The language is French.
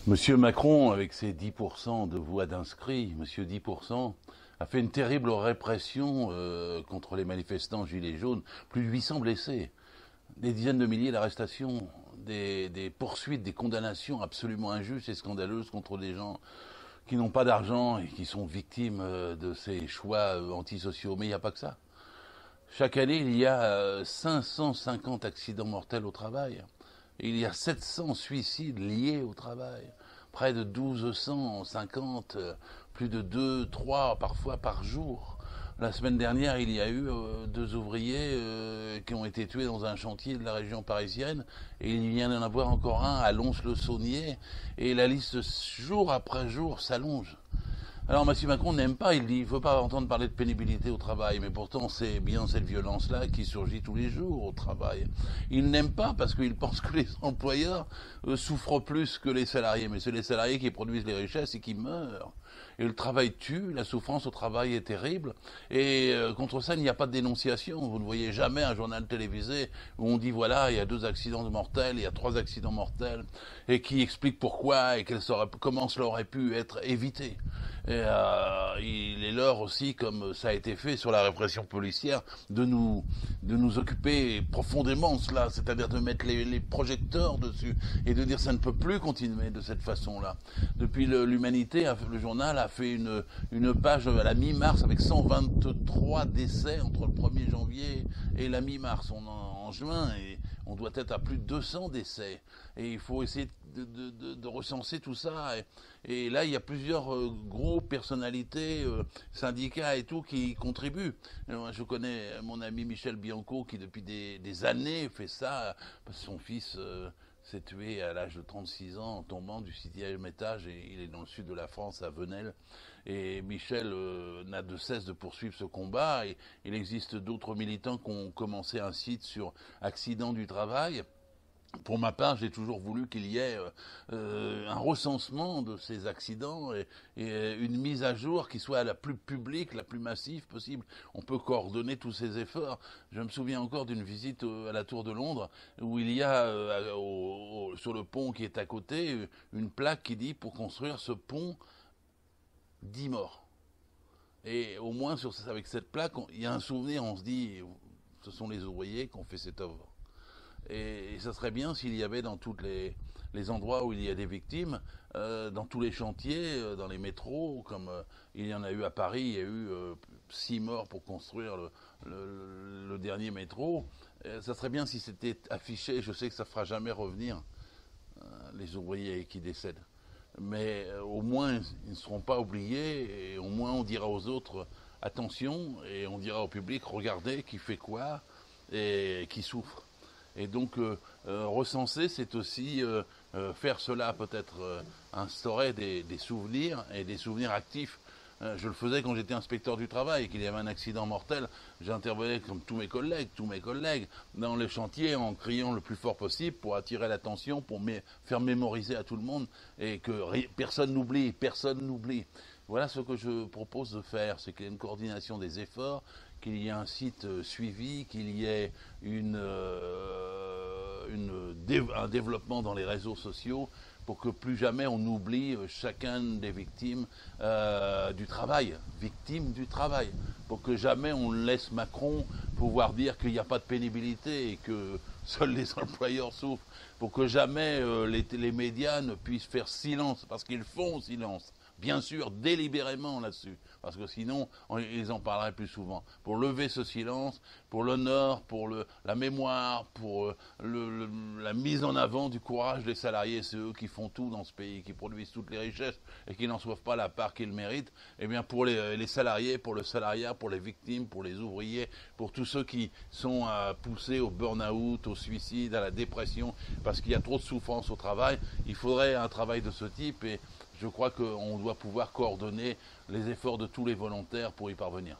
Monsieur Macron, avec ses 10% de voix d'inscrits, monsieur 10%, a fait une terrible répression contre les manifestants gilets jaunes. Plus de 800 blessés, des dizaines de milliers d'arrestations, des poursuites, des condamnations absolument injustes et scandaleuses contre des gens qui n'ont pas d'argent et qui sont victimes de ces choix antisociaux. Mais il n'y a pas que ça. Chaque année, il y a 550 accidents mortels au travail. Il y a 700 suicides liés au travail. Près de 1250, plus de 2, 3 parfois par jour. La semaine dernière, il y a eu 2 ouvriers qui ont été tués dans un chantier de la région parisienne. Et il vient d'en avoir encore un à Lons-le-Saunier. Et la liste, jour après jour, s'allonge. Alors, M. Macron n'aime pas, il dit, il ne faut pas entendre parler de pénibilité au travail, mais pourtant c'est bien cette violence-là qui surgit tous les jours au travail. Il n'aime pas parce qu'il pense que les employeurs souffrent plus que les salariés, mais c'est les salariés qui produisent les richesses et qui meurent. Et le travail tue, la souffrance au travail est terrible, et contre ça il n'y a pas de dénonciation. Vous ne voyez jamais un journal télévisé où on dit voilà, il y a 2 accidents mortels, il y a 3 accidents mortels, et qui explique pourquoi et comment cela aurait pu être évité. Et il est l'heure aussi, comme ça a été fait sur la répression policière, de nous occuper profondément de cela, c'est-à-dire de mettre les projecteurs dessus et de dire ça ne peut plus continuer de cette façon-là. Depuis l'Humanité, le journal a fait une page à la mi-mars avec 123 décès entre le 1er janvier et la mi-mars. On est en juin et on doit être à plus de 200 décès. Et il faut essayer de recenser tout ça. Et là, il y a plusieurs gros personnalités, syndicats et tout, qui contribuent. Je connais mon ami Michel Bianco qui, depuis des années, fait ça. Parce que son fils s'est tué à l'âge de 36 ans en tombant du 6e étage. Et il est dans le sud de la France, à Venelle. Et Michel n'a de cesse de poursuivre ce combat. Et il existe d'autres militants qui ont commencé un site sur accidents du travail. Pour ma part, j'ai toujours voulu qu'il y ait un recensement de ces accidents et une mise à jour qui soit la plus publique, la plus massive possible. On peut coordonner tous ces efforts. Je me souviens encore d'une visite à la Tour de Londres où il y a sur le pont qui est à côté une plaque qui dit pour construire ce pont 10 morts. Et au moins avec cette plaque, il y a un souvenir, on se dit ce sont les ouvriers qui ont fait cette œuvre. Et ça serait bien s'il y avait dans tous les endroits où il y a des victimes, dans tous les chantiers, dans les métros, comme il y en a eu à Paris, il y a eu 6 morts pour construire le dernier métro. Ça serait bien si c'était affiché. Je sais que ça ne fera jamais revenir les ouvriers qui décèdent. Mais au moins, ils ne seront pas oubliés, et au moins on dira aux autres attention, et on dira au public regardez qui fait quoi et qui souffre. Et donc recenser, c'est aussi faire cela, peut-être instaurer des souvenirs et des souvenirs actifs. Je le faisais quand j'étais inspecteur du travail et qu'il y avait un accident mortel. J'intervenais comme tous mes collègues, dans les chantiers en criant le plus fort possible pour attirer l'attention, pour faire mémoriser à tout le monde et que personne n'oublie. Voilà ce que je propose de faire, c'est qu'il y ait une coordination des efforts, qu'il y ait un site suivi, qu'il y ait un développement dans les réseaux sociaux pour que plus jamais on oublie chacune des victimes du travail, pour que jamais on laisse Macron pouvoir dire qu'il n'y a pas de pénibilité et que seuls les employeurs souffrent, pour que jamais les médias ne puissent faire silence, parce qu'ils font silence. Bien sûr, délibérément là-dessus, parce que sinon, ils en parleraient plus souvent. Pour lever ce silence, pour l'honneur, pour la mémoire, pour la mise en avant du courage des salariés, c'est eux qui font tout dans ce pays, qui produisent toutes les richesses et qui n'en reçoivent pas la part qu'ils méritent. Eh bien, pour les salariés, pour le salariat, pour les victimes, pour les ouvriers, pour tous ceux qui sont poussés au burn-out, au suicide, à la dépression, parce qu'il y a trop de souffrance au travail, il faudrait un travail de ce type et je crois qu'on doit pouvoir coordonner les efforts de tous les volontaires pour y parvenir.